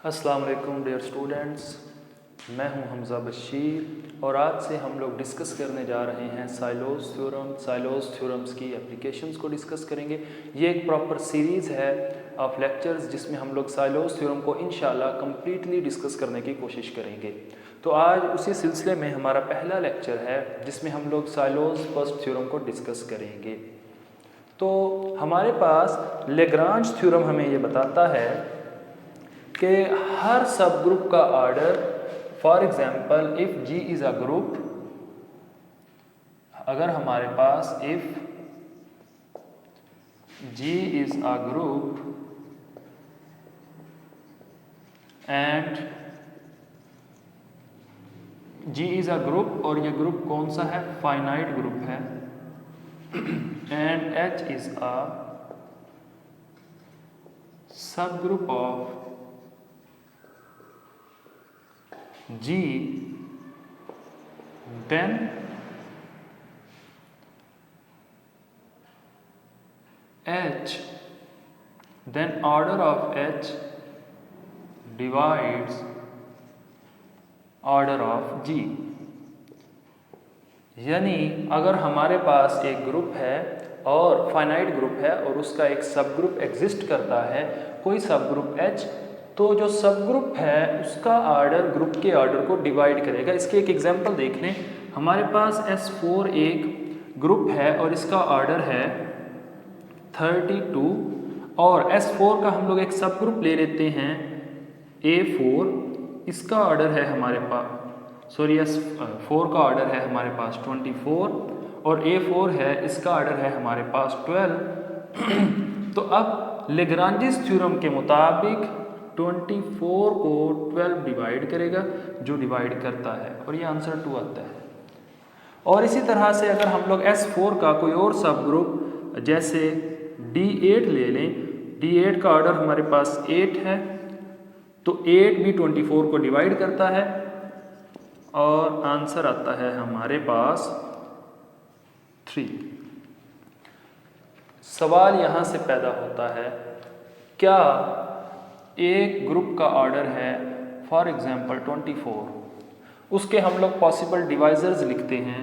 अस्सलाम वालेकुम dear students, मैं हूं हमज़ा बशीर और आज से हम लोग डिस्कस करने जा रहे हैं साइलोज़ थ्योरम्स की एप्लीकेशंस को डिस्कस करेंगे। ये एक प्रॉपर सीरीज़ है ऑफ लेक्चर्स जिसमें हम लोग साइलोज़ थ्योरम को इंशाल्लाह कम्प्लीटली डिस्कस करने की कोशिश करेंगे। तो आज उसी सिलसिले में हमारा पहला लेक्चर है जिसमें हम लोग साइलोज़ फर्स्ट थ्योरम को डिस्कस करेंगे। तो हमारे पास लेग्रांज थ्योरम हमें ये बताता है कि हर सब ग्रुप का order, for example if G is a group, अगर हमारे पास if G is a group and G is a group और ये ग्रुप कौन सा है, फाइनाइट ग्रुप है, and H is a subgroup of G, then order of H divides order of G। यानी अगर हमारे पास एक ग्रुप है और फाइनाइट ग्रुप है और उसका एक सब ग्रुप एग्जिस्ट करता है, कोई सब ग्रुप H, तो जो सब ग्रुप है उसका ऑर्डर ग्रुप के ऑर्डर को डिवाइड करेगा। इसके एक एग्जांपल देख लें। हमारे पास S4 एक ग्रुप है और इसका ऑर्डर है 32 और S4 का हम लोग एक सब ग्रुप ले लेते हैं A4, इसका ऑर्डर है हमारे पास S4 का ऑर्डर है हमारे पास 24 और A4 है, इसका ऑर्डर है हमारे पास 12। तो अब लेग्रांजिस थ्योरम के मुताबिक 24 को 12 डिवाइड करेगा, जो डिवाइड करता है, और ये आंसर 2 आता है। और इसी तरह से अगर हम लोग S4 का कोई और सब ग्रुप जैसे D8 ले लें, D8 का ऑर्डर हमारे पास 8 है, तो 8 भी 24 को डिवाइड करता है और आंसर आता है हमारे पास 3। सवाल यहाँ से पैदा होता है, क्या एक ग्रुप का ऑर्डर है फॉर एग्जांपल 24, उसके हम लोग पॉसिबल डिवाइजर्स लिखते हैं,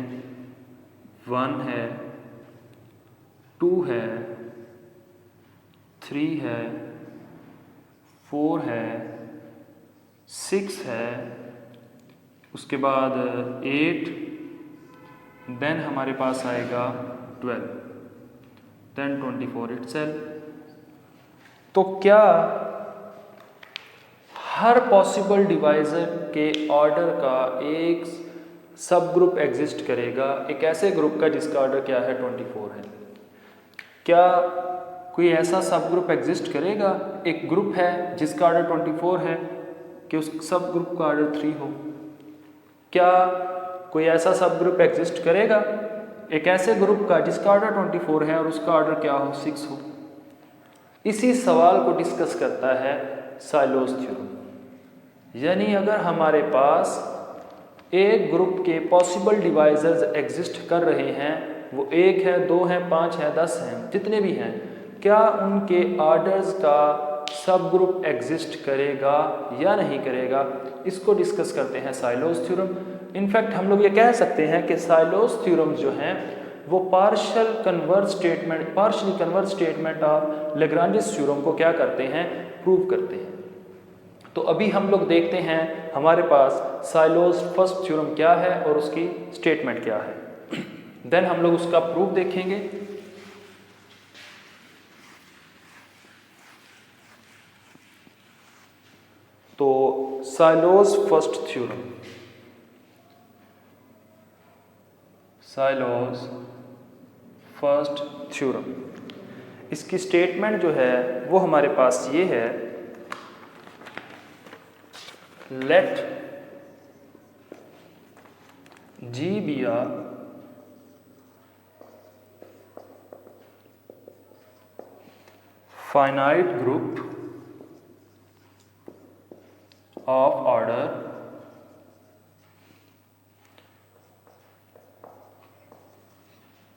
1 है, 2 है, 3 है, 4 है, 6 है, उसके बाद 8, देन हमारे पास आएगा 12, देन 24 इटसेल्फ। तो क्या हर पॉसिबल डिवाइजर के ऑर्डर का एक सब ग्रुप एग्जिस्ट करेगा, एक ऐसे ग्रुप का जिसका ऑर्डर क्या है 24 है? क्या कोई ऐसा सब ग्रुप एग्जिस्ट करेगा, एक ग्रुप है जिसका ऑर्डर 24 है, कि उस सब ग्रुप का ऑर्डर 3 हो? क्या कोई ऐसा सब ग्रुप एग्जिस्ट करेगा एक ऐसे ग्रुप का जिसका ऑर्डर 24 है और उसका ऑर्डर क्या हो, 6 हो? इसी सवाल को डिस्कस करता है साइलोज़ थ्योरम। यानी अगर हमारे पास एक ग्रुप के पॉसिबल डिवाइजर्स एग्जिस्ट कर रहे हैं, वो 1 है, 2 है, 5 है, 10 हैं, जितने भी हैं, क्या उनके ऑर्डर्स का सब ग्रुप एग्जिस्ट करेगा या नहीं करेगा, इसको डिस्कस करते हैं साइलोज़ थ्योरम। इनफैक्ट हम लोग ये कह सकते हैं कि साइलोज़ थ्योरम जो हैं वो partially converse statement of Lagrange's theorem को क्या करते हैं, प्रूव करते हैं। तो अभी हम लोग देखते हैं हमारे पास साइलोज़ फर्स्ट थ्योरम क्या है और उसकी स्टेटमेंट क्या है, देन हम लोग उसका प्रूफ देखेंगे। तो silos first theorem, silos first theorem, इसकी स्टेटमेंट जो है वो हमारे पास ये है, let G be a finite group of order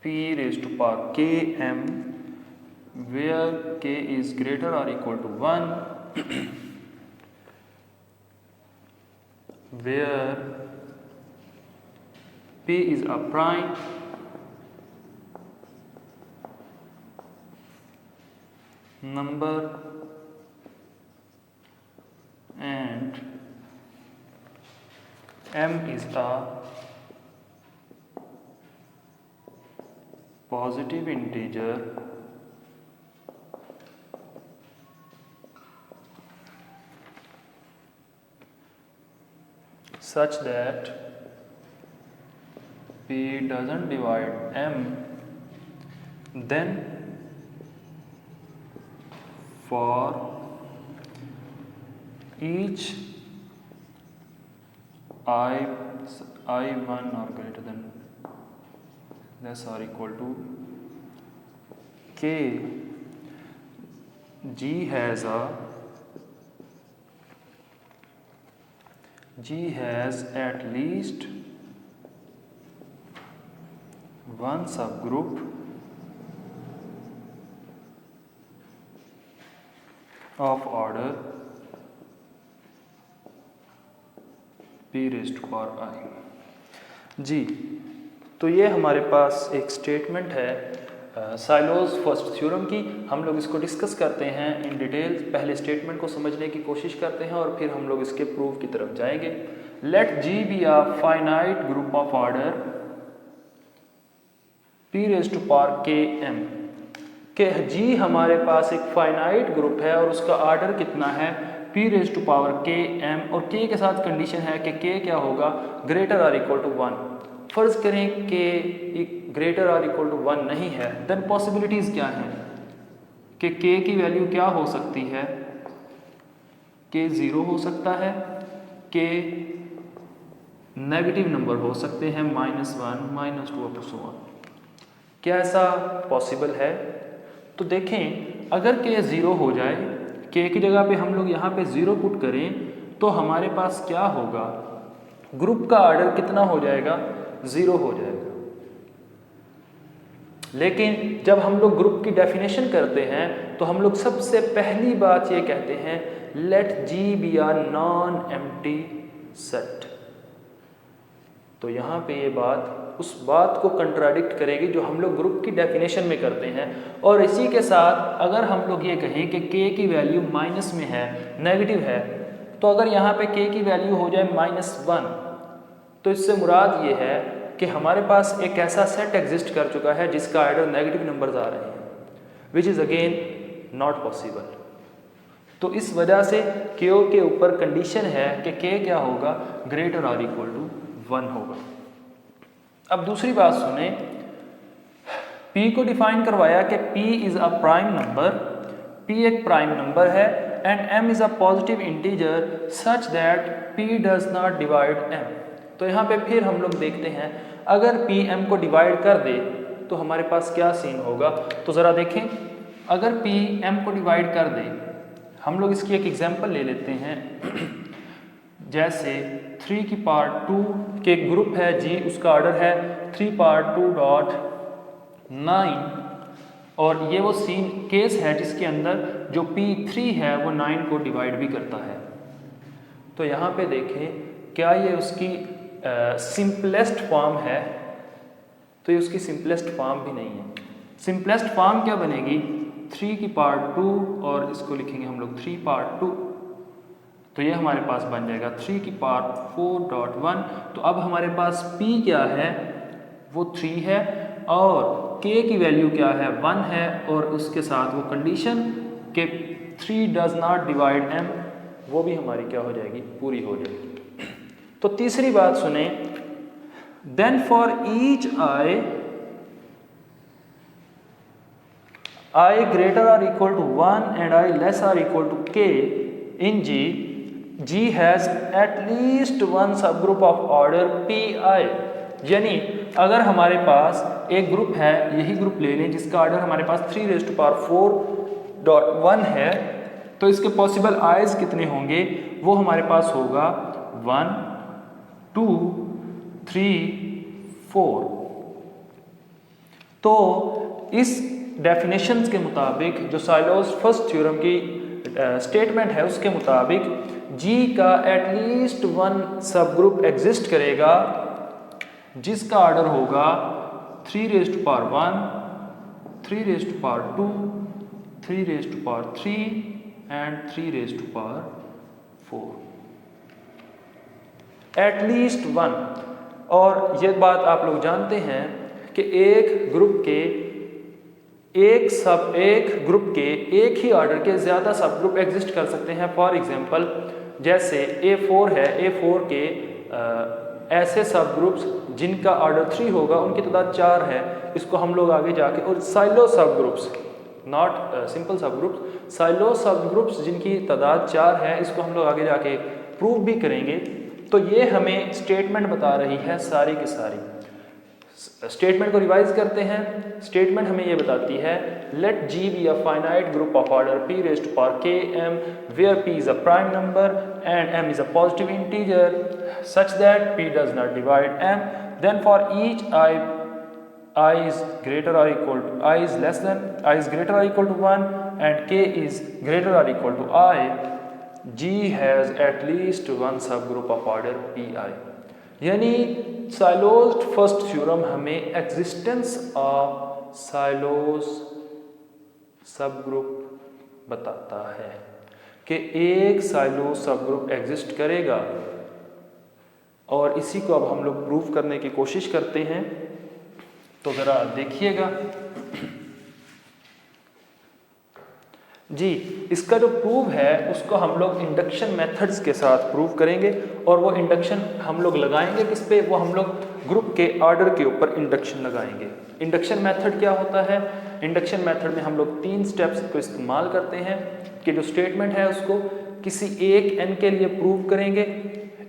p raised to power km where k is greater or equal to 1 where P is a prime number and M is a positive integer such that P doesn't divide M, then for each I1 or greater than less or equal to K, G has at least one subgroup of order P raised to power I। जी, तो ये हमारे पास एक statement है silos first theorem की। हम लोग इसको डिस्कस करते हैं इन डिटेल, पहले स्टेटमेंट को समझने की कोशिश करते हैं और फिर हम लोग इसके प्रूफ की तरफ जाएंगे। Let G be a finite group of order P raised to power K M, के G हमारे पास एक फाइनाइट ग्रुप है और उसका ऑर्डर कितना है P raised to power K M, और K के साथ कंडीशन है कि K क्या होगा, ग्रेटर और इक्वल टू 1। फर्ज करें कि ग्रेटर और इक्वल टू 1 नहीं है, देन पॉसिबिलिटीज क्या हैं कि K की वैल्यू क्या हो सकती है, K 0 हो सकता है, K नेगेटिव नंबर हो सकते हैं, -1 -2 और क्या ऐसा पॉसिबल है? तो देखें, अगर K 0 हो जाए, K की जगह पे हम लोग यहाँ पे 0 पुट करें तो हमारे पास क्या होगा, ग्रुप का ऑर्डर कितना हो जाएगा, 0 हो जाएगा। लेकिन जब हम लोग ग्रुप की डेफिनेशन करते हैं तो हम लोग सबसे पहली बात ये कहते हैं let G be a non empty set. तो यहाँ पे ये बात उस बात को कंट्राडिक्ट करेगी जो हम लोग ग्रुप की डेफिनेशन में करते हैं। और इसी के साथ अगर हम लोग ये कहें कि K की वैल्यू माइनस में है, नेगेटिव है, तो अगर यहाँ पे K की वैल्यू हो जाए -1, तो इससे मुराद ये है कि हमारे पास एक ऐसा सेट एग्जिस्ट कर चुका है जिसका ऑर्डर नेगेटिव नंबर्स आ रहे हैं, which is again not possible. तो इस वजह से K के ऊपर कंडीशन है कि K क्या होगा, ग्रेटर और इक्वल टू 1 होगा। अब दूसरी बात सुने, P को डिफाइन करवाया कि P is a prime number, P एक प्राइम नंबर है and M is a positive integer such that P does not divide M। तो यहाँ पे फिर हम लोग देखते हैं, अगर P M को डिवाइड कर दे तो हमारे पास क्या सीन होगा। तो ज़रा देखें, अगर P M को डिवाइड कर दे, हम लोग इसकी एक एग्जांपल ले लेते हैं। जैसे 3 की पावर 2 के ग्रुप है G, उसका ऑर्डर है 3 पावर 2.9, और ये वो सीन केस है जिसके अंदर जो P3 है वो 9 को डिवाइड भी करता है। तो यहाँ पे देखें, क्या ये उसकी सिंपलेस्ट फॉर्म है, तो ये उसकी सिंपलेस्ट फॉर्म भी नहीं है। सिंपलेस्ट फॉर्म क्या बनेगी, 3 की पावर 2 और इसको लिखेंगे हम लोग 3 पावर 2, तो ये हमारे पास बन जाएगा 3 की पावर 4.1। तो अब हमारे पास P क्या है, वो 3 है और K की वैल्यू क्या है, 1 है, और उसके साथ वो कंडीशन कि 3 डज नॉट डिवाइड M, वो भी हमारी क्या हो जाएगी, पूरी हो जाएगी। तो तीसरी बात सुने, then for each I greater or equal to 1 and I less or equal to K in G has at least one subgroup of order Pi। यानी अगर हमारे पास एक ग्रुप है, यही ग्रुप ले लें जिसका ऑर्डर हमारे पास 3 raised to power 4.1 है, तो इसके पॉसिबल आइज कितने होंगे, वो हमारे पास होगा 1 2 3 4। तो इस डेफिनेशंस के मुताबिक, जो साइलोज फर्स्ट थ्योरम की स्टेटमेंट है उसके मुताबिक, जी का एटलीस्ट वन सब ग्रुप एग्जिस्ट करेगा जिसका ऑर्डर होगा 3⁻1, 3⁻2, 3⁻3 एंड 3⁻4, एटलीस्ट वन। और ये बात आप लोग जानते हैं कि एक ग्रुप के एक ही ऑर्डर के ज़्यादा सब ग्रुप एग्जिस्ट कर सकते हैं। फॉर एग्जांपल जैसे A4 है, A4 के ऐसे सब ग्रुप्स जिनका ऑर्डर 3 होगा उनकी तादाद 4 है। इसको हम लोग आगे जाके, और साइलो सब ग्रुप्स, नॉट सिंपल सब ग्रुप्स, साइलो सब ग्रुप्स जिनकी तादाद 4 है, इसको हम लोग आगे जाके प्रूव भी करेंगे। तो ये हमें स्टेटमेंट बता रही है सारी की सारी। स्टेटमेंट को रिवाइज करते हैं। स्टेटमेंट हमें ये बताती है let G be a finite group of order P⁻K_M where P is a prime number and M is a positive integer such that P does not divide M. Then for each I is greater or equal to I is greater or equal to 1 and K is greater or equal to I, G has at least one subgroup of order Pi। यानी silos first theorem हमें existence of silos सब group बताता है कि एक silos सब group exist करेगा। और इसी को अब हम लोग प्रूव करने की कोशिश करते हैं। तो ज़रा देखिएगा जी, इसका जो प्रूव है उसको हम लोग इंडक्शन मेथड्स के साथ प्रूव करेंगे। और वो इंडक्शन हम लोग लगाएंगे किस पे, वो हम लोग ग्रुप के ऑर्डर के ऊपर इंडक्शन लगाएंगे। इंडक्शन मेथड क्या होता है? इंडक्शन मेथड में हम लोग 3 स्टेप्स को इस्तेमाल करते हैं कि जो स्टेटमेंट है उसको किसी एक n के लिए प्रूव करेंगे,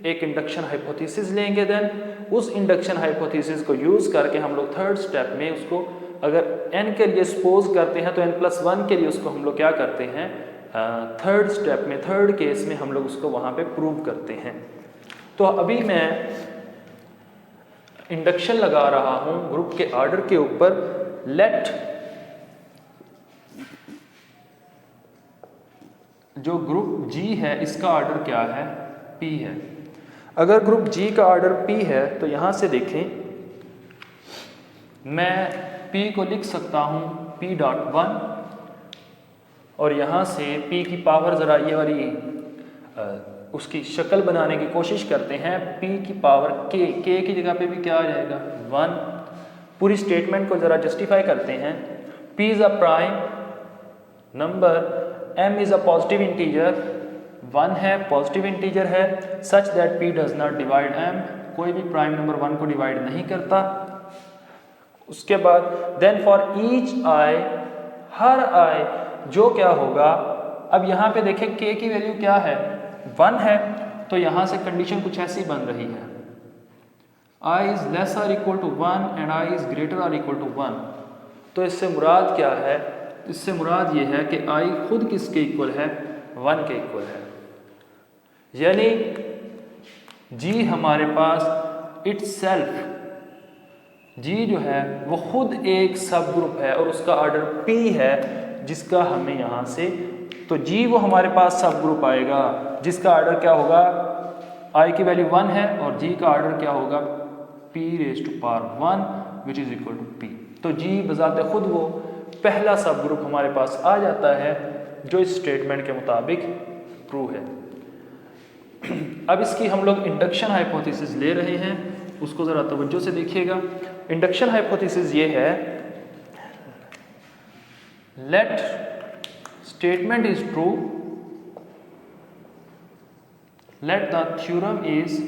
एक इंडक्शन हाइपोथेसिस लेंगे, देन उस इंडक्शन हाइपोथेसिस को यूज़ करके हम लोग थर्ड स्टेप में उसको अगर n के लिए सपोज करते हैं तो n+1 के लिए उसको हम लोग क्या करते हैं, थर्ड स्टेप में, थर्ड केस में हम लोग उसको वहाँ पे प्रूव करते हैं। तो अभी मैं इंडक्शन लगा रहा हूँ ग्रुप के ऑर्डर के ऊपर। लेट जो ग्रुप G है इसका ऑर्डर क्या है, P है। अगर ग्रुप G का ऑर्डर P है तो यहाँ से देखें, मैं P को लिख सकता हूँ P.1 और यहाँ से P की पावर ज़रा ये वाली उसकी शक्ल बनाने की कोशिश करते हैं। P की पावर K की जगह पे भी क्या आ जाएगा, 1। पूरी स्टेटमेंट को ज़रा जस्टिफाई करते हैं। P is a prime number, M is a positive integer, 1 है, पॉजिटिव इंटीजर है, such that P does not divide M, कोई भी प्राइम नंबर 1 को डिवाइड नहीं करता। उसके बाद देन फॉर ईच I, हर I जो क्या होगा, अब यहाँ पे देखें K की वैल्यू क्या है, 1 है, तो यहाँ से कंडीशन कुछ ऐसी बन रही है, I इज लेस और equal to 1 and I is greater और इक्वल टू 1। तो इससे मुराद क्या है, इससे मुराद ये है कि I खुद किसके इक्वल है, 1 के इक्वल है। यानी G हमारे पास इटसेल्फ, G जो है वो खुद एक सब ग्रुप है और उसका ऑर्डर P है, जिसका हमें यहाँ से, तो G वो हमारे पास सब ग्रुप आएगा जिसका ऑर्डर क्या होगा, I की वैल्यू 1 है और G का ऑर्डर क्या होगा, P⁻1 which is equal to P। तो G बजाते खुद वो पहला सब ग्रुप हमारे पास आ जाता है जो इस स्टेटमेंट के मुताबिक ट्रू है। अब इसकी हम लोग इंडक्शन हाइपोथेसिस ले रहे हैं, उसको ज़रा तवज्जो से देखिएगा। इंडक्शन हाइपोथेसिस ये है, let statement is true, let the theorem is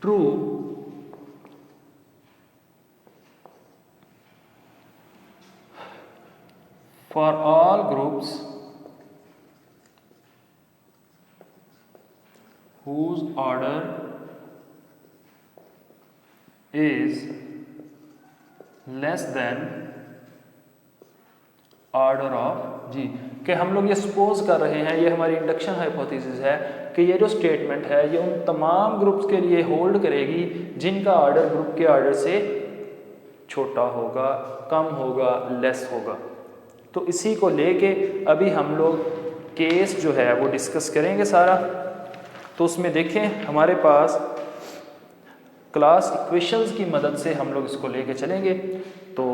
true for all groups whose order is less than order of G। कि हम लोग ये सपोज कर रहे हैं, ये हमारी इंडक्शन हाइपोथेसिस है कि ये जो स्टेटमेंट है ये उन तमाम ग्रुप्स के लिए होल्ड करेगी जिनका ऑर्डर ग्रुप के ऑर्डर से छोटा होगा, कम होगा, लेस होगा। तो इसी को लेके अभी हम लोग केस जो है वो डिस्कस करेंगे सारा। तो उसमें देखें हमारे पास क्लास इक्वेशंस की मदद से हम लोग इसको लेके चलेंगे। तो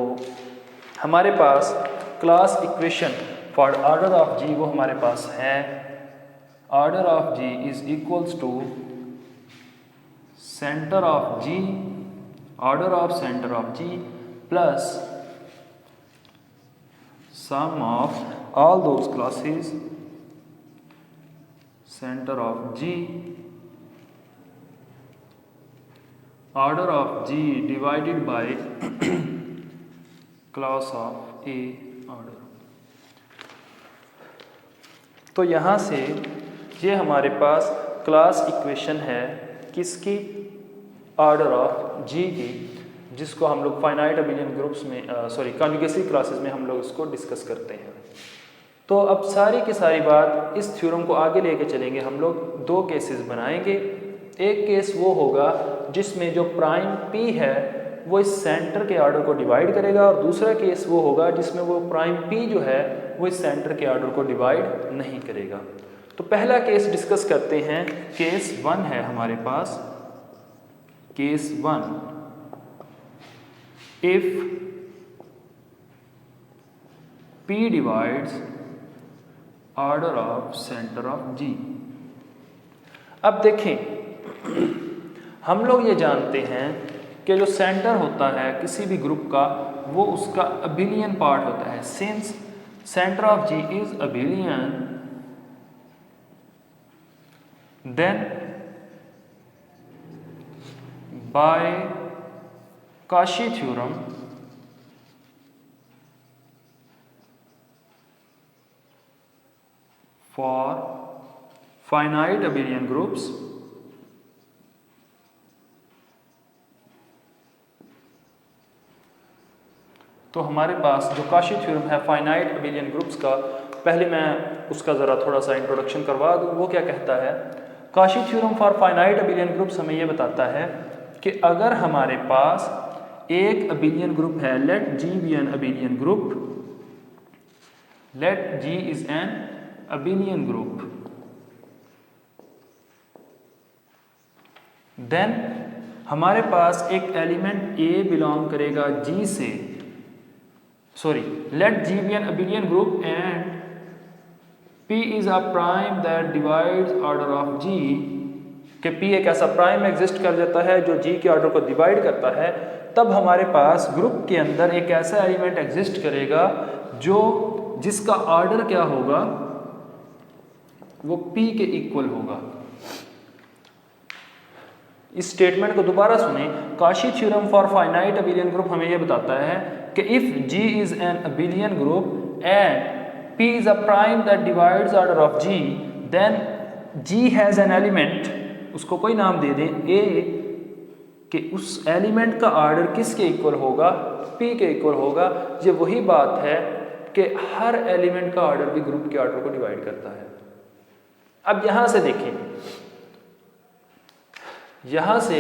हमारे पास class equation for order of G वो हमारे पास है, order of G is equals to centre of G, order of centre of G plus sum of all those classes center of G, order of G divided by class of A order। तो यहाँ से ये हमारे पास class equation है किसकी, order of जी की, जिसको हम लोग फाइनाइट अबिलियन ग्रुप्स में कॉन्जुगेसी क्लासेस में हम लोग इसको डिस्कस करते हैं। तो अब सारी की सारी बात इस थ्योरम को आगे लेके चलेंगे। हम लोग दो केसेस बनाएंगे। एक केस वो होगा जिसमें जो प्राइम पी है वो इस सेंटर के ऑर्डर को डिवाइड करेगा, और दूसरा केस वो होगा जिसमें वो प्राइम पी जो है वो इस सेंटर के ऑर्डर को डिवाइड नहीं करेगा। तो पहला केस डिस्कस करते हैं। केस 1 है हमारे पास, case 1, if P divides order of center of G। अब देखें हम लोग ये जानते हैं कि जो सेंटर होता है किसी भी ग्रुप का वो उसका अबिलियन पार्ट होता है। Since centre of G is abelian, then by Cauchy theorem for finite abelian groups तो हमारे पास जो काशी थ्योरम है फाइनाइट अबिलियन ग्रुप्स का, पहले मैं उसका ज़रा थोड़ा सा इंट्रोडक्शन करवा दूँ। वो क्या कहता है, Cauchy theorem for finite abelian groups हमें ये बताता है कि अगर हमारे पास एक अबिलियन ग्रुप है, let G be an abelian group, let G is an abelian group, then हमारे पास एक एलिमेंट ए बिलोंग करेगा जी से, let G be an abelian group and P is a prime that divides order of G, कि P एक ऐसा prime exist कर जाता है जो G के ऑर्डर को डिवाइड करता है। तब हमारे पास ग्रुप के अंदर एक ऐसा एलिमेंट एग्जिस्ट करेगा जिसका ऑर्डर क्या होगा, वो P के इक्वल होगा। इस स्टेटमेंट को दोबारा सुने। Kashi theorem for finite abelian group हमें यह बताता है कि if G is an abelian group and P is a prime that divides order of G, then G has an element, उसको कोई नाम दे दें A, कि उस एलिमेंट का ऑर्डर किसके इक्वल होगा, P के इक्वल होगा। ये वही बात है कि हर एलिमेंट का ऑर्डर भी ग्रुप के ऑर्डर को डिवाइड करता है। अब यहां से देखें, यहां से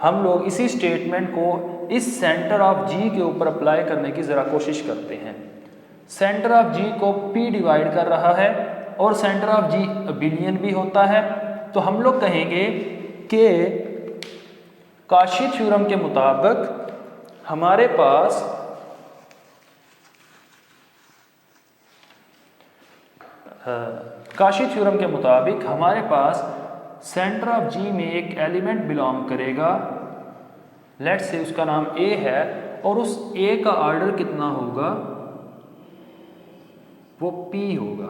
हम लोग इसी स्टेटमेंट को इस सेंटर ऑफ G के ऊपर अप्लाई करने की जरा कोशिश करते हैं। सेंटर ऑफ G को P डिवाइड कर रहा है और सेंटर ऑफ G अबिलियन भी होता है। तो हम लोग कहेंगे कि काशी थ्योरम के मुताबिक हमारे पास सेंटर ऑफ G में एक एलिमेंट बिलोंग करेगा, लेट्स से उसका नाम A है, और उस A का ऑर्डर कितना होगा, वो P होगा।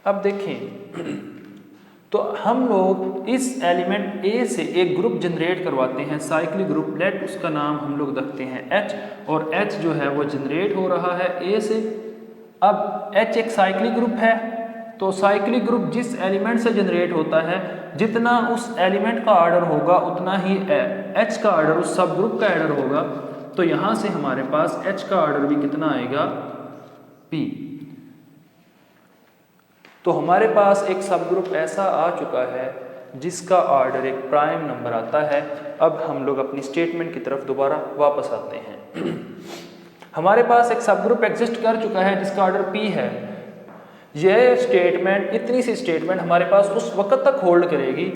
अब देखें, तो हम लोग इस एलिमेंट A से एक ग्रुप जनरेट करवाते हैं, साइक्लिक ग्रुप, लेट उसका नाम हम लोग रखते हैं H, और H जो है वो जनरेट हो रहा है A से। अब H एक साइक्लिक ग्रुप है, तो साइक्लिक ग्रुप जिस एलिमेंट से जनरेट होता है, जितना उस एलिमेंट का ऑर्डर होगा उतना ही H का ऑर्डर उस सब ग्रुप का ऑर्डर होगा। तो यहाँ से हमारे पास H का ऑर्डर भी कितना आएगा, P। तो हमारे पास एक सब ग्रुप ऐसा आ चुका है जिसका ऑर्डर एक प्राइम नंबर आता है। अब हम लोग अपनी स्टेटमेंट की तरफ दोबारा वापस आते हैं। हमारे पास एक सब ग्रुप एग्जिस्ट कर चुका है जिसका ऑर्डर P है। यह स्टेटमेंट, इतनी सी स्टेटमेंट हमारे पास उस वक्त तक होल्ड करेगी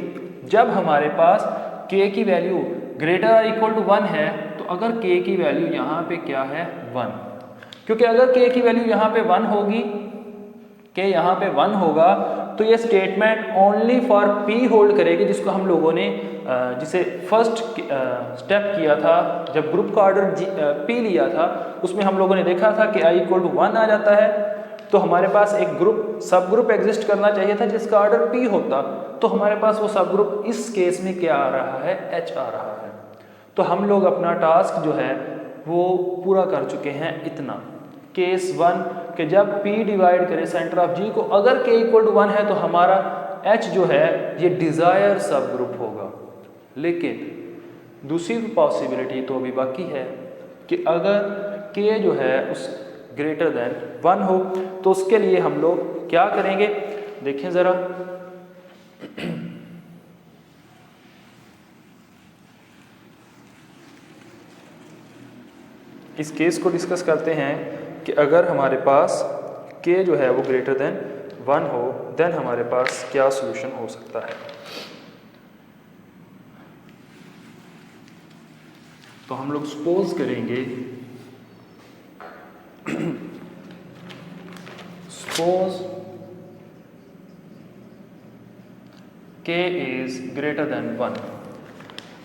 जब हमारे पास k की वैल्यू ग्रेटर और इक्वल टू 1 है। तो अगर k की वैल्यू यहाँ पे क्या है 1, क्योंकि अगर k की वैल्यू यहाँ पे 1 होगी, k यहाँ पे 1 होगा, तो ये statement only for p hold करेगी, जिसको हम लोगों ने जिसे फर्स्ट स्टेप किया था जब ग्रुप का ऑर्डर p लिया था, उसमें हम लोगों ने देखा था कि i इक्वल टू 1 आ जाता है। तो हमारे पास एक ग्रुप सब ग्रुप एग्जिस्ट करना चाहिए था जिसका ऑर्डर p होता, तो हमारे पास वो सब ग्रुप इस केस में क्या आ रहा है, h आ रहा है। तो हम लोग अपना टास्क जो है वो पूरा कर चुके हैं इतना, केस 1 कि जब p डिवाइड करे सेंटर ऑफ g को, अगर k इक्वल टू 1 है तो हमारा h जो है ये डिज़ायर सब ग्रुप होगा। लेकिन दूसरी पॉसिबिलिटी तो अभी बाकी है कि अगर k जो है उस ग्रेटर देन 1 हो, तो उसके लिए हम लोग क्या करेंगे, देखें ज़रा। इस केस को डिस्कस करते हैं कि अगर हमारे पास k जो है वो ग्रेटर देन 1 हो, देन हमारे पास क्या सॉल्यूशन हो सकता है। तो हम लोग सपोज करेंगे, suppose k is greater than 1।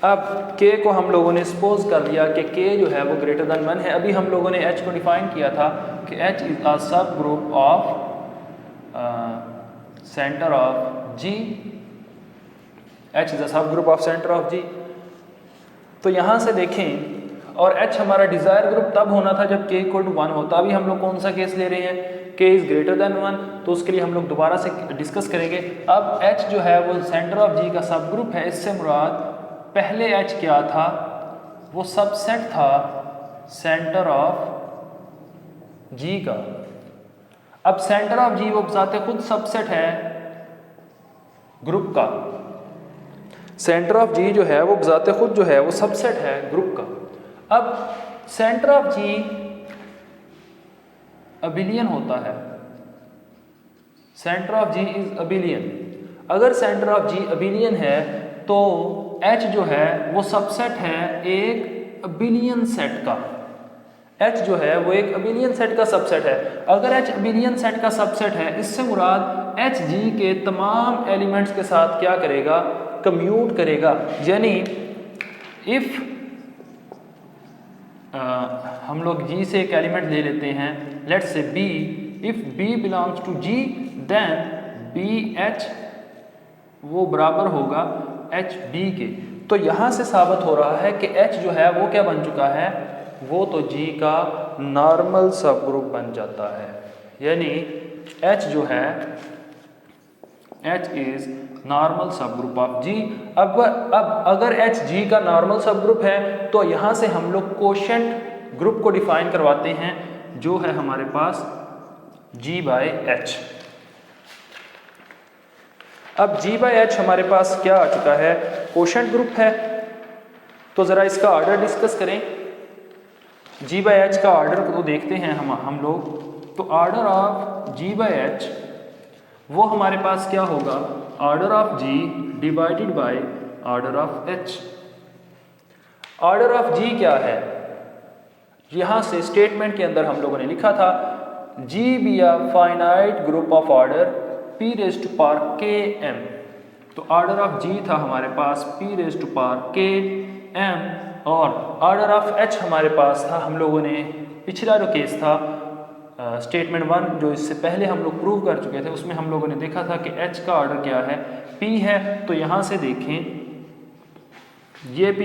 अब k को हम लोगों ने सपोज कर लिया कि k जो है वो ग्रेटर देन 1 है। अभी हम लोगों ने h को डिफाइन किया था कि h is a subgroup of centre of g, h is a subgroup of centre of g। तो यहाँ से देखें, और h हमारा डिज़ायर ग्रुप तब होना था जब k इक्वल टू 1 होता। अभी हम लोग कौन सा केस ले रहे हैं, k इज़ ग्रेटर देन 1, तो उसके लिए हम लोग दोबारा से डिस्कस करेंगे। अब h जो है वो सेंटर ऑफ g का सब ग्रुप है। इससे मुराद पहले h क्या था, वो सबसेट था सेंटर ऑफ g का। अब सेंटर ऑफ g वो बताते खुद सबसेट है ग्रुप का, सेंटर ऑफ g जो है वो बजाते खुद जो है वो सबसेट है ग्रुप का। अब सेंटर ऑफ g अबिलियन होता है, centre of g is abelian. अगर सेंटर ऑफ g अबिलियन है तो h जो है वो सबसेट है एक अबिलियन सेट का। h जो है वो एक अबिलियन सेट का सबसेट है। अगर h अबिलियन सेट का सबसेट है, इससे मुराद h g के तमाम एलिमेंट्स के साथ क्या करेगा, कम्यूट करेगा। यानी इफ हम लोग g से एक एलिमेंट ले लेते हैं, let's say b, if b belongs to g then bh वो बराबर होगा hb के। तो यहाँ से साबित हो रहा है कि h जो है वो क्या बन चुका है, वो तो g का नॉर्मल सब ग्रुप बन जाता है। यानी h जो है h इज नॉर्मल सब ग्रुप ऑफ g। अब अगर h g का नॉर्मल सब ग्रुप है तो यहाँ से हम लोग कोशेंट ग्रुप को डिफाइन करवाते हैं, जो है हमारे पास g बाय h। अब g बाय h हमारे पास क्या आ चुका है, कोशेंट ग्रुप है। तो ज़रा इसका ऑर्डर डिस्कस करें। g बाय h का ऑर्डर को देखते हैं हम लोग। तो order of g by h वो हमारे पास क्या होगा, order of g divided by order of h। Order of g क्या है, यहाँ से स्टेटमेंट के अंदर हम लोगों ने लिखा था g be a finite group of order p raise to power k m। तो ऑर्डर ऑफ g था हमारे पास p raise to power k m, और ऑर्डर ऑफ h हमारे पास था, हम लोगों ने पिछला जो केस था स्टेटमेंट 1 जो इससे पहले हम लोग प्रूव कर चुके थे, उसमें हम लोगों ने देखा था कि h का ऑर्डर क्या है, p है। तो यहाँ से देखें ये p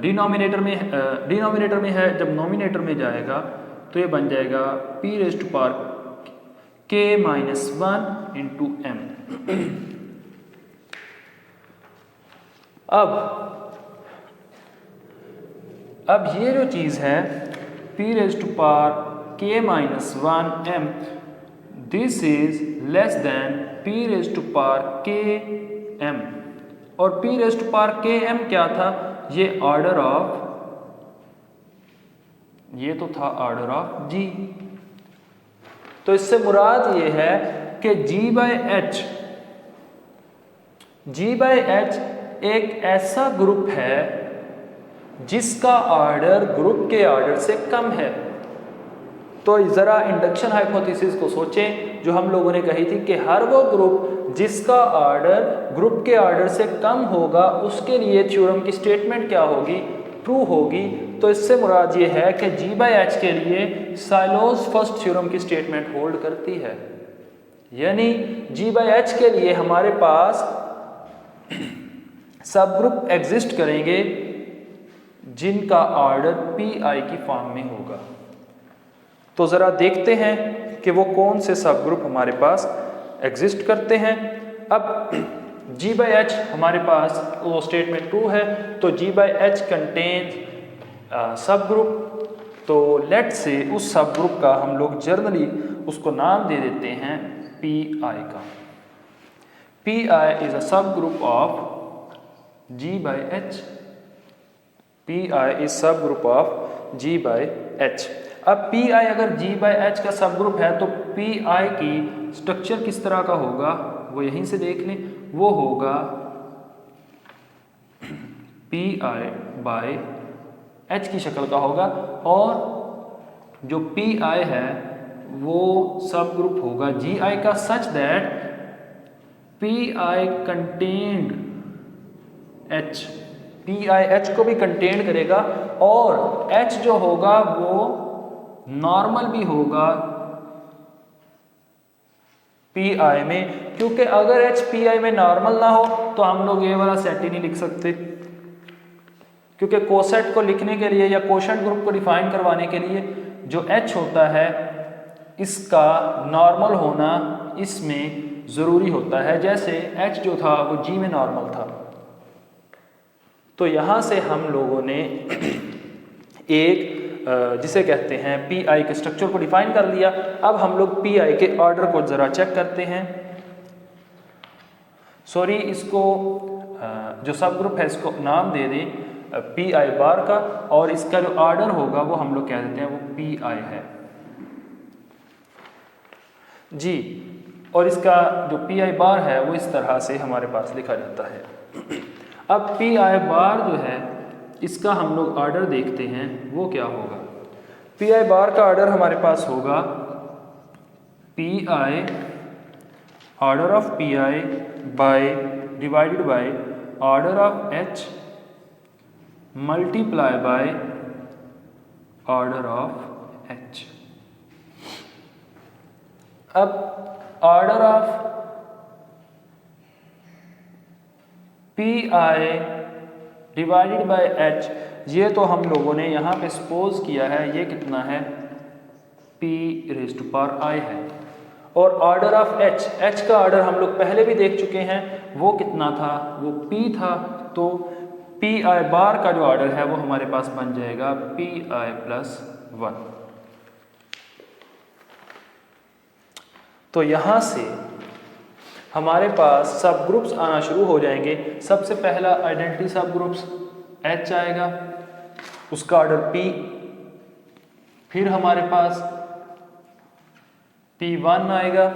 डिनोमिनेटर में है, जब नोमिनेटर में जाएगा तो ये bन जाएगा p raise to power k minus 1 into m। अब ये जो चीज़ है p raise to power k minus 1 m, this is less than p raise to power k m। और p raise to power k m क्या था, ये order of, ये तो था ऑर्डर ऑफ g। तो इससे मुराद ये है कि G बाय H एक ऐसा ग्रुप है जिसका ऑर्डर ग्रुप के ऑर्डर से कम है। तो ज़रा इंडक्शन हाइपोथेसिस को सोचें जो हम लोगों ने कही थी कि हर वो ग्रुप जिसका ऑर्डर ग्रुप के ऑर्डर से कम होगा उसके लिए थ्योरम की स्टेटमेंट क्या होगी, ट्रू होगी। तो इससे मुराद ये है कि G बाय H के लिए साइलोज़ फर्स्ट थ्योरम की स्टेटमेंट होल्ड करती है, यानी G बाय H के लिए हमारे पास सब ग्रुप एग्जिस्ट करेंगे जिनका ऑर्डर PI की फॉर्म में होगा। तो ज़रा देखते हैं कि वो कौन से सब ग्रुप हमारे पास एग्जिस्ट करते हैं। अब G बाय H हमारे पास वो स्टेटमेंट ट्रू है, तो G बाय H कंटेन्स सब ग्रुप। तो लेट से उस सब ग्रुप का हम लोग जर्नली उसको नाम दे देते हैं PI का। PI is a subgroup of G by H। PI is subgroup of G by H। अब PI अगर G बाय H का सब ग्रुप है तो PI की स्ट्रक्चर किस तरह का होगा वो यहीं से देख लें। वो होगा PI बाय H की शक्ल का होगा, और जो PI है वो सब ग्रुप होगा GI का such that PI contained H। PI H को भी कंटेन करेगा और H जो होगा वो नॉर्मल भी होगा PI में, क्योंकि अगर H PI में नॉर्मल ना हो तो हम लोग ये वाला सेट ही नहीं लिख सकते, क्योंकि कोसेट को लिखने के लिए या कोशेंट ग्रुप को डिफाइन करवाने के लिए जो H होता है इसका नॉर्मल होना इसमें ज़रूरी होता है। जैसे H जो था वो G में नॉर्मल था। तो यहाँ से हम लोगों ने एक जिसे कहते हैं PI के स्ट्रक्चर को डिफाइन कर लिया। अब हम लोग PI के ऑर्डर को ज़रा चेक करते हैं। सॉरी, इसको जो सब ग्रुप है इसको नाम दे दें PI बार का, और इसका जो ऑर्डर होगा वो हम लोग कह देते हैं वो PI है जी। और इसका जो PI बार है वो इस तरह से हमारे पास लिखा जाता है। अब PI बार जो है इसका हम लोग ऑर्डर देखते हैं वो क्या होगा। PI बार का ऑर्डर हमारे पास होगा PI order of PI by divided by order of H multiply by order of H। अब order of PI divided by H, ये तो हम लोगों ने यहाँ पे सपोज किया है ये कितना है P⁻I है। और ऑर्डर ऑफ H का ऑर्डर हम लोग पहले भी देख चुके हैं वो कितना था, वो P था। तो PI बार का जो ऑर्डर है वो हमारे पास बन जाएगा PI+1। तो यहाँ से हमारे पास सब ग्रुप्स आना शुरू हो जाएंगे। सबसे पहला आइडेंटिटी सब ग्रुप्स H आएगा, उसका ऑर्डर P, फिर हमारे पास P1 आएगा,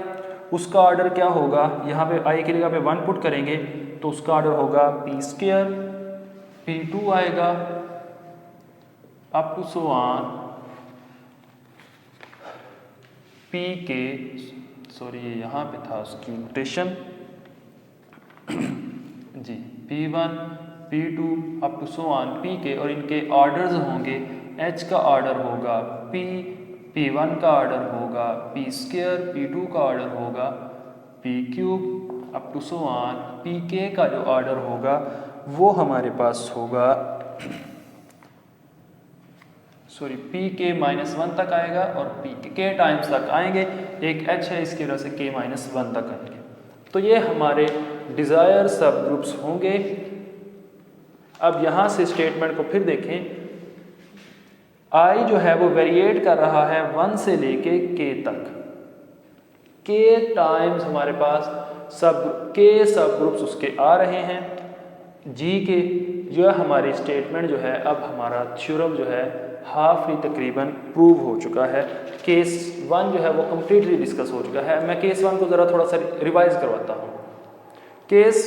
उसका ऑर्डर क्या होगा, यहाँ पे I की जगह पे 1 पुट करेंगे तो उसका ऑर्डर होगा P²। P2 आएगा up to so on PK, sorry ये यहाँ पे था उसकी नोटेशन जी, P1 P2 up to so on PK, और इनके ऑर्डर्स होंगे। H का ऑर्डर होगा P, P1 का ऑर्डर होगा P², P2 का ऑर्डर होगा P³ up to so on PK का जो ऑर्डर होगा वो हमारे पास होगा सॉरी PK-1 तक आएगा, और PK टाइम्स तक आएंगे। एक H है इसकी वजह से K-1 तक आएंगे। तो ये हमारे डिज़ायर सब ग्रुप्स होंगे। अब यहाँ से स्टेटमेंट को फिर देखें। I जो है वो वेरिएट कर रहा है 1 से लेके K तक। K टाइम्स हमारे पास सब K सब ग्रुप्स उसके आ रहे हैं G के। जो है हमारी स्टेटमेंट जो है, अब हमारा थ्योरम जो है हाफली तकरीबन प्रूव हो चुका है। केस 1 जो है वो कम्प्लीटली डिस्कस हो चुका है। मैं केस 1 को ज़रा थोड़ा सा रिवाइज करवाता हूँ। केस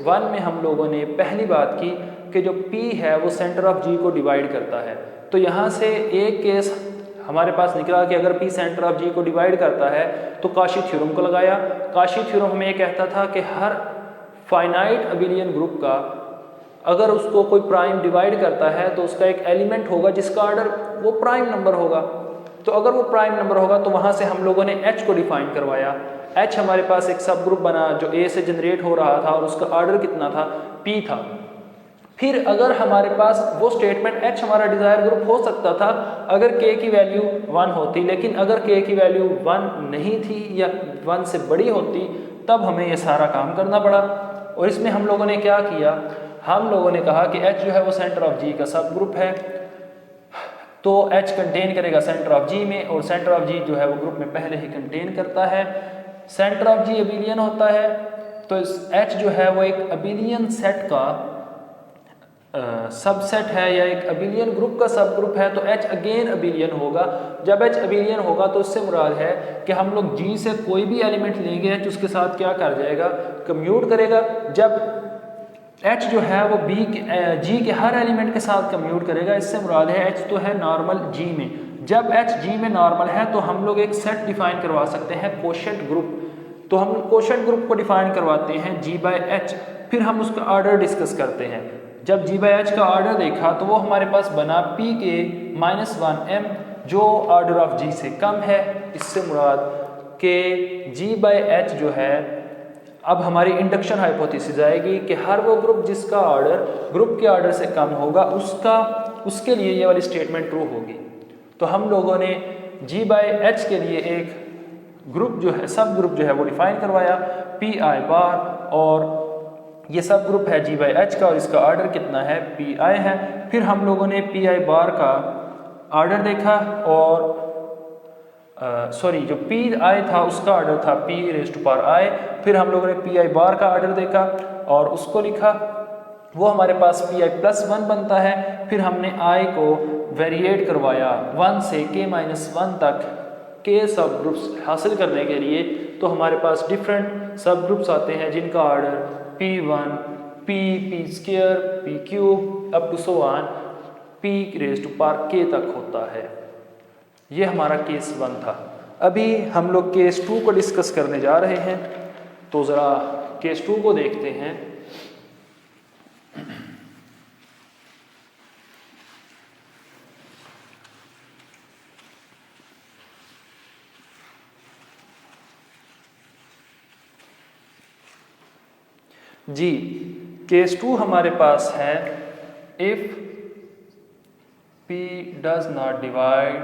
1 में हम लोगों ने पहली बात की कि जो P है वो सेंटर ऑफ G को डिवाइड करता है। तो यहाँ से एक केस हमारे पास निकला कि अगर P सेंटर ऑफ G को डिवाइड करता है तो काशी थ्योरम को लगाया। काशी थ्योरम हमें ये कहता था कि हर फाइनाइट अबिलियन ग्रुप का अगर उसको कोई प्राइम डिवाइड करता है तो उसका एक एलिमेंट होगा जिसका ऑर्डर वो प्राइम नंबर होगा। तो अगर वो प्राइम नंबर होगा तो वहाँ से हम लोगों ने H को डिफाइन करवाया। H हमारे पास एक सब ग्रुप बना जो A से जनरेट हो रहा था और उसका ऑर्डर कितना था, P था। फिर अगर हमारे पास वो स्टेटमेंट H हमारा डिज़ायर ग्रुप हो सकता था अगर K की वैल्यू 1 होती, लेकिन अगर K की वैल्यू 1 नहीं थी या 1 से बड़ी होती तब हमें ये सारा काम करना पड़ा। और इसमें हम लोगों ने क्या किया, हम लोगों ने कहा कि H जो है वो सेंटर ऑफ G का सब ग्रुप है, तो H कंटेन करेगा सेंटर ऑफ G में, और सेंटर ऑफ G जो है वो ग्रुप में पहले ही कंटेन करता है। सेंटर ऑफ G अबिलियन होता है, तो इस H जो है वो एक अबिलियन सेट का सबसेट है या एक अबिलियन ग्रुप का सब ग्रुप है, तो H अगेन अबिलियन होगा। जब H अबिलियन होगा तो इससे मुराद है कि हम लोग G से कोई भी एलिमेंट लेंगे, H उसके साथ क्या कर जाएगा, कम्यूट करेगा। जब H जो है वो G के हर एलिमेंट के साथ कम्यूट करेगा, इससे मुराद है H तो है नॉर्मल G में। जब H G में नॉर्मल है तो हम लोग एक सेट डिफाइन करवा सकते हैं कोशेंट ग्रुप। तो हम कोशेंट ग्रुप को डिफाइन करवाते हैं G/H, फिर हम उसका ऑर्डर डिस्कस करते हैं। जब G/H का ऑर्डर देखा तो वो हमारे पास बना P के -1m जो ऑर्डर ऑफ G से कम है। इससे मुराद के G/H जो है, अब हमारी इंडक्शन हाइपोथेसिस आएगी कि हर वो ग्रुप जिसका ऑर्डर ग्रुप के ऑर्डर से कम होगा उसके लिए ये वाली स्टेटमेंट ट्रू होगी। तो हम लोगों ने G/H के लिए एक ग्रुप जो है सब ग्रुप जो है वो डिफाइन करवाया Pi बार, और ये सब ग्रुप है G/H का और इसका ऑर्डर कितना है, Pi है। फिर हम लोगों ने Pi बार का ऑर्डर देखा और जो Pi था उसका ऑर्डर था P⁻I। फिर हम लोगों ने Pi बार का ऑर्डर देखा और उसको लिखा, वो हमारे पास Pi+1 बनता है। फिर हमने I को वेरिएट करवाया 1 से K-1 तक के सब ग्रुप्स हासिल करने के लिए। तो हमारे पास डिफरेंट सब ग्रुप्स आते हैं जिनका order P1, P² P³ up to so on P⁻K तक होता है। ये हमारा केस 1 था। अभी हम लोग केस 2 को डिस्कस करने जा रहे हैं, तो ज़रा केस 2 को देखते हैं। जी, केस 2 हमारे पास है if P does not divide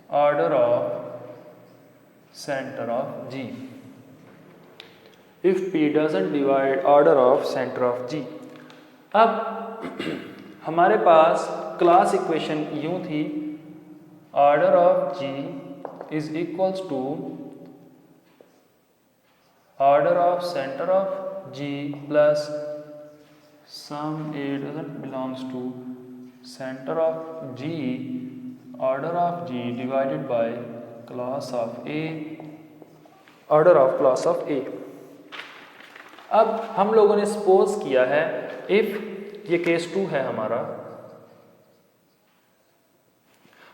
order of center of G। if P doesn't divide order of center of G। अब हमारे पास क्लास इक्वेशन यूं थी, order of G is equals to order of centre of G plus sum A doesn't belongs to center of G order of G divided by class of A order of class of A। अब हम लोगों ने suppose किया है if ये case 2 है हमारा,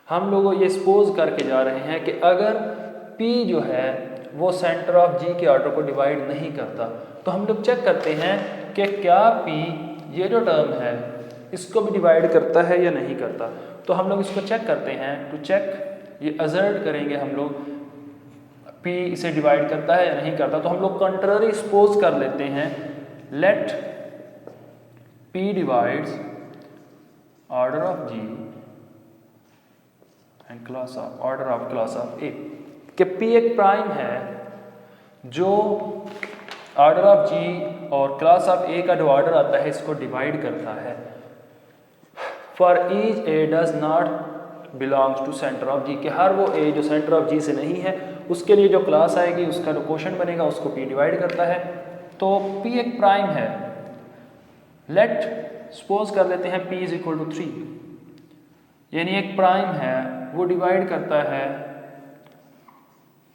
हम लोग ये सपोज करके जा रहे हैं कि अगर P जो है वो सेंटर ऑफ G के ऑर्डर को डिवाइड नहीं करता, तो हम लोग चेक करते हैं कि क्या P ये जो टर्म है इसको भी डिवाइड करता है या नहीं करता। तो हम लोग इसको चेक करते हैं। टू चेक ये अजर्ट करेंगे हम लोग P इसे डिवाइड करता है या नहीं करता। तो हम लोग कंट्ररी सपोज कर लेते हैं, let P divides order of G and class of order of class of A। कि P एक प्राइम है जो ऑर्डर ऑफ G और क्लास ऑफ A का जो ऑर्डर आता है इसको डिवाइड करता है। For each A does not belongs to centre of G, कि हर वो A जो सेंटर ऑफ G से नहीं है उसके लिए जो क्लास आएगी उसका जो क्वोशंट बनेगा उसको P डिवाइड करता है। तो P एक प्राइम है। लेट सपोज कर लेते हैं p इज इक्वल टू 3, यानी एक प्राइम है वो डिवाइड करता है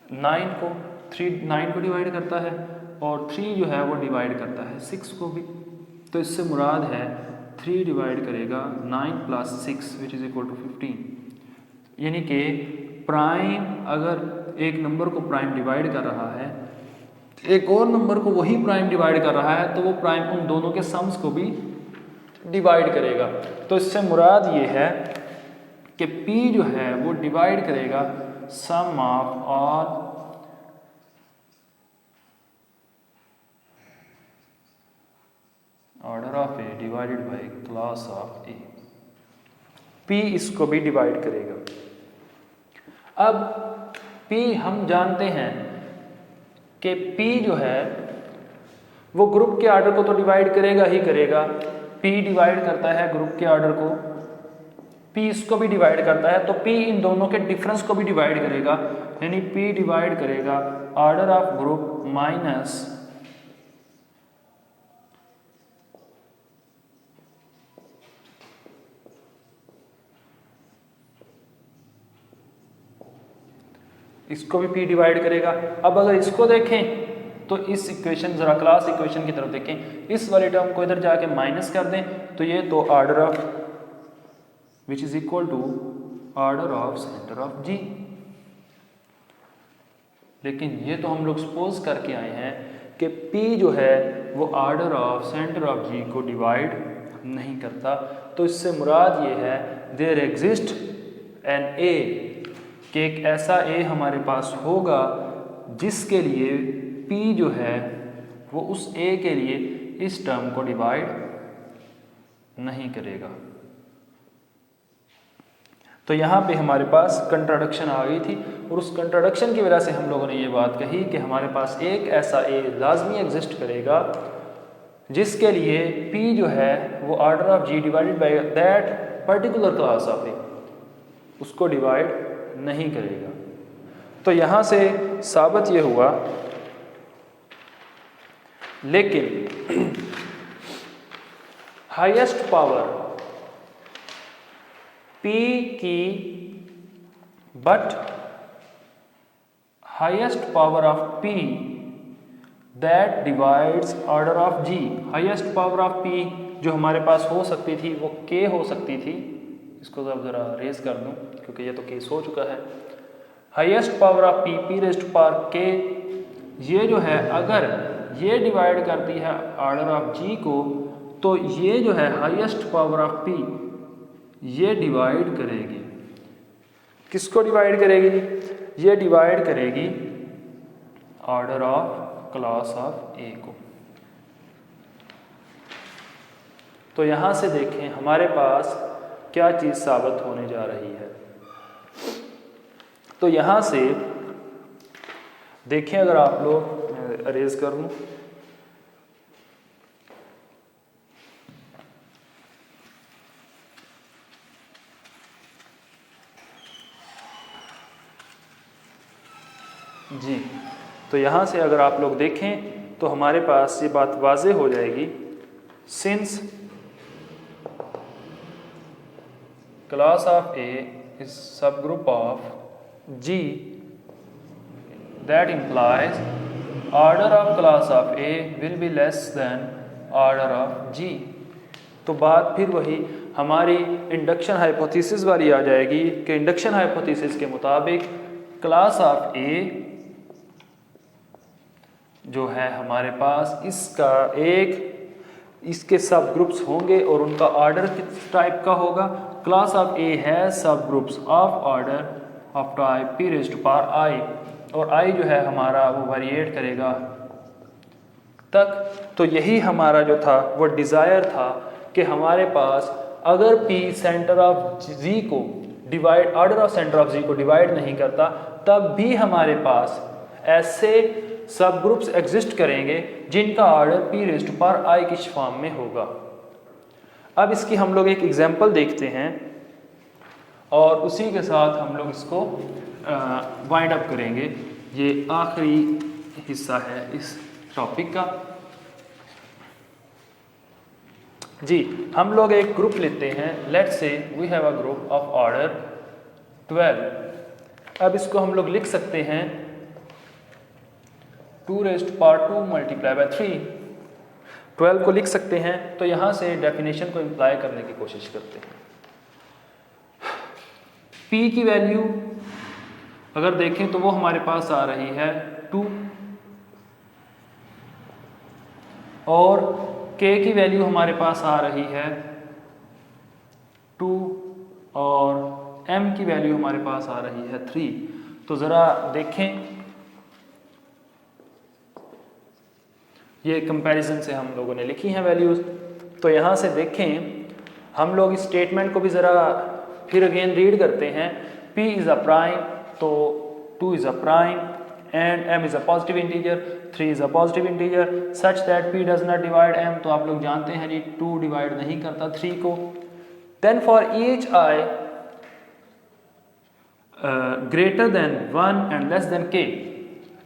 9 को डिवाइड करता है, और 3 जो है वो डिवाइड करता है 6 को भी। तो इससे मुराद है 3 डिवाइड करेगा 9 plus 6 which is equal to 15। यानी कि प्राइम अगर एक नंबर को प्राइम डिवाइड कर रहा है, एक और नंबर को वही प्राइम डिवाइड कर रहा है, तो वो प्राइम उन दोनों के सम्स को भी डिवाइड करेगा। तो इससे मुराद ये है कि p जो है वो डिवाइड करेगा sum of all order of A divided by class of A. p इसको भी डिवाइड करेगा। अब p हम जानते हैं कि p जो है वो ग्रुप के ऑर्डर को तो डिवाइड करेगा ही करेगा। p डिवाइड करता है ग्रुप के ऑर्डर को, p इसको भी डिवाइड करता है, तो p इन दोनों के डिफरेंस को भी डिवाइड करेगा, यानी p डिवाइड करेगा ऑर्डर ऑफ ग्रुप माइनस इसको भी p डिवाइड करेगा। अब अगर इसको देखें तो इस इक्वेशन जरा क्लास इक्वेशन की तरफ देखें, इस वाले टर्म को इधर जाके माइनस कर दें तो ये तो order of which is equal to order of centre of g। लेकिन ये तो हम लोग सपोज करके आए हैं कि p जो है वो order of centre of g को डिवाइड नहीं करता। तो इससे मुराद ये है देयर एग्जिस्ट एन a, कि एक ऐसा a हमारे पास होगा जिसके लिए p जो है वो उस a के लिए इस टर्म को डिवाइड नहीं करेगा। तो यहाँ पे हमारे पास कंट्राडिक्शन आ गई थी, और उस कंट्राडिक्शन की वजह से हम लोगों ने ये बात कही कि हमारे पास एक ऐसा a लाजमी एग्जिस्ट करेगा जिसके लिए p जो है वो order of g divided by that particular class of a उसको डिवाइड नहीं करेगा। तो यहाँ से साबित ये हुआ, लेकिन हाईएस्ट पावर p की but highest power of p that divides order of g। Highest power of p जो हमारे पास हो सकती थी वो k हो सकती थी, इसको अब जरा रेज कर दूं क्योंकि ये तो केस हो चुका है। Highest power of p p raised to power k, ये जो है अगर ये डिवाइड करती है ऑर्डर ऑफ g को, तो ये जो है हाईएस्ट पावर ऑफ p ये डिवाइड करेगी, किसको डिवाइड करेगी? ये डिवाइड करेगी order of class of a को। तो यहाँ से देखें हमारे पास क्या चीज़ साबित होने जा रही है। तो यहाँ से देखें, अगर आप लोग अरेज कर लूँ, जी, तो यहाँ से अगर आप लोग देखें तो हमारे पास ये बात वाज़े हो जाएगी, since class of A is subgroup of G, that implies order of class of A will be less than order of G। तो बात फिर वही हमारी इंडक्शन हाइपोथेसिस वाली आ जाएगी कि इंडक्शन हाइपोथेसिस के मुताबिक क्लास ऑफ A जो है हमारे पास इसका इसके सब ग्रुप्स होंगे और उनका ऑर्डर किस टाइप का होगा? क्लास ऑफ A है subgroups of order of type p raised to power i, और i जो है हमारा वो वेरिएट करेगा तक। तो यही हमारा जो था वो डिज़ायर था कि हमारे पास अगर p सेंटर ऑफ g को divide order of centre of g को डिवाइड नहीं करता, तब भी हमारे पास ऐसे सब ग्रुप्स एग्जिस्ट करेंगे जिनका ऑर्डर p raised to power i की फॉर्म में होगा। अब इसकी हम लोग एक एग्जांपल देखते हैं और उसी के साथ हम लोग इसको वाइंड अप करेंगे। ये आखिरी हिस्सा है इस टॉपिक का। जी, हम लोग एक ग्रुप लेते हैं, let's say we have a group of order 12। अब इसको हम लोग लिख सकते हैं 2 raised to power 2 multiply by 3। 12 को लिख सकते हैं। तो यहाँ से डेफिनेशन को इम्प्लाई करने की कोशिश करते हैं। P की वैल्यू अगर देखें तो वो हमारे पास आ रही है 2 और K की वैल्यू हमारे पास आ रही है 2 और M की वैल्यू हमारे पास आ रही है 3। तो ज़रा देखें, ये कंपैरिजन से हम लोगों ने लिखी हैं वैल्यूज़। तो यहाँ से देखें, हम लोग इस स्टेटमेंट को भी ज़रा फिर अगेन रीड करते हैं। P इज़ अ प्राइम, तो 2 is a prime and M is a positive integer, 3 is a positive integer such that P does not divide M। तो आप लोग जानते हैं जी 2 डिवाइड नहीं करता 3 को। Then for each I greater than 1 and less than K,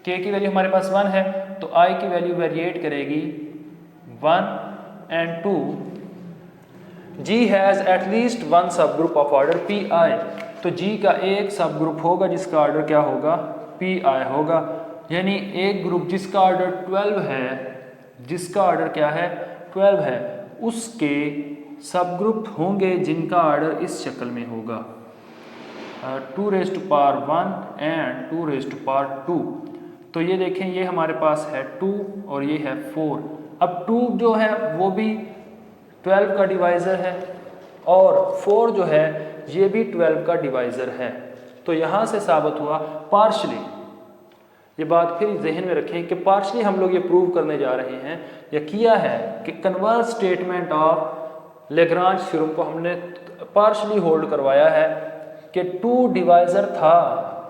K की value हमारे पास 1 है तो I की वैल्यू वेरिएट करेगी 1 and 2। G has at least one सब ग्रुप ऑफ ऑर्डर PI, तो G का एक सब ग्रुप होगा जिसका ऑर्डर क्या होगा, PI होगा। यानी एक ग्रुप जिसका ऑर्डर 12 है, जिसका ऑर्डर क्या है 12 है, उसके सब ग्रुप होंगे जिनका ऑर्डर इस शक्ल में होगा 2 raised to power 1 and 2 raised to power 2। तो ये देखें, ये हमारे पास है 2 और ये है 4। अब 2 जो है वो भी 12 का डिवाइज़र है और 4 जो है ये भी 12 का डिवाइज़र है। तो यहाँ से साबित हुआ पार्शली, ये बात फिर जहन में रखें कि पार्शली हम लोग ये प्रूव करने जा रहे हैं या किया है कि converse statement of Lagrange theorem को हमने पार्शली होल्ड करवाया है कि 2 डिवाइज़र था,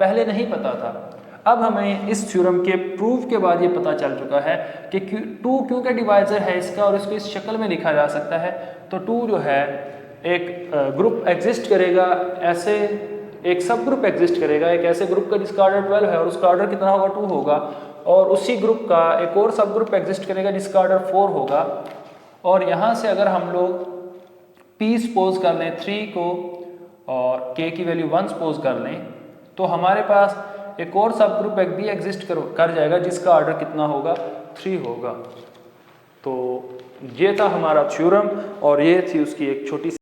पहले नहीं पता था। अब हमें इस थ्योरम के प्रूफ के बाद ये पता चल चुका है कि 2 क्योंकि डिवाइज़र है इसका और इसको इस शक्ल में लिखा जा सकता है। तो 2 जो है एक ग्रुप एग्जिस्ट करेगा, ऐसे एक सब ग्रुप एग्जिस्ट करेगा एक ऐसे ग्रुप का जिसका ऑर्डर 12 है और उसका ऑर्डर कितना होगा 2 होगा, और उसी ग्रुप का एक और सब ग्रुप एग्जिस्ट करेगा जिसका ऑर्डर 4 होगा। और यहाँ से अगर हम लोग P सपोज कर लें 3 को और K की वैल्यू 1 सपोज कर लें, तो हमारे पास एक और सब ग्रुप एक भी एग्जिस्ट कर जाएगा जिसका ऑर्डर कितना होगा 3 होगा। तो ये था हमारा थ्योरम और ये थी उसकी एक छोटी सी